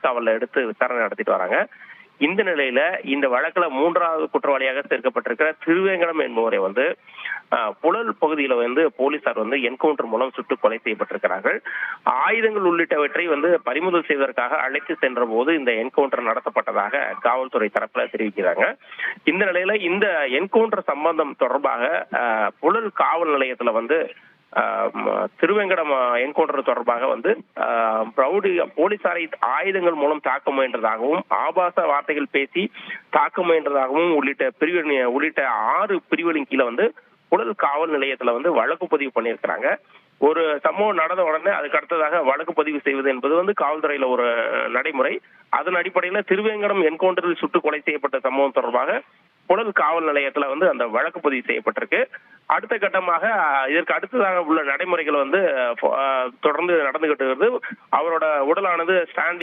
காவல்ல எடுத்து விசாரணை நடத்திட்டு வராங்க. இந்த நிலையில இந்த வழக்குல 3வது குற்றவாளியாக சேர்க்கப்பட்டிருக்கிற திருவேங்கடம் என்பவரை புழல் பகுதியில போலீசார் என்கவுண்டர் மூலம் சுட்டு கொலை செய்யப்பட்டிருக்கிறார்கள். ஆயுதங்கள் உள்ளிட்டவற்றை பறிமுதல் செய்வதற்காக அழைத்து சென்ற போது இந்த என்கவுண்டர் நடத்தப்பட்டதாக காவல்துறை தரப்புல தெரிவிக்கிறாங்க. இந்த நிலையில இந்த என்கவுண்டர் சம்பந்தம் தொடர்பாக புழல் காவல் நிலையத்துல திருவேங்கடம் என்கவுண்டர் தொடர்பாக போலீசாரை ஆயுதங்கள் மூலம் தாக்க முயன்றதாகவும் ஆபாச வார்த்தைகள் பேசி தாக்க முயன்றதாகவும் உள்ளிட்ட 6 பிரிவுகளின் கீழே புழல் காவல் நிலையத்துல வழக்கு பதிவு பண்ணியிருக்கிறாங்க. ஒரு சம்பவம் நடந்த உடனே அதுக்கு அடுத்ததாக வழக்கு பதிவு செய்வது என்பது காவல்துறையில ஒரு நடைமுறை. அதன் அடிப்படையில திருவேங்கடம் என்கவுண்டரில் சுட்டு கொலை செய்யப்பட்ட சம்பவம் தொடர்பாக புழல் காவல் நிலையத்துல அந்த வழக்கு பதிவு செய்யப்பட்டிருக்கு. அடுத்த கட்டமாக இதற்கு அடுத்ததாக உள்ள நடைமுறைகள் தொடர்ந்து நடந்துகிட்டு வருது. அவரோட உடலானது ஸ்டாண்ட்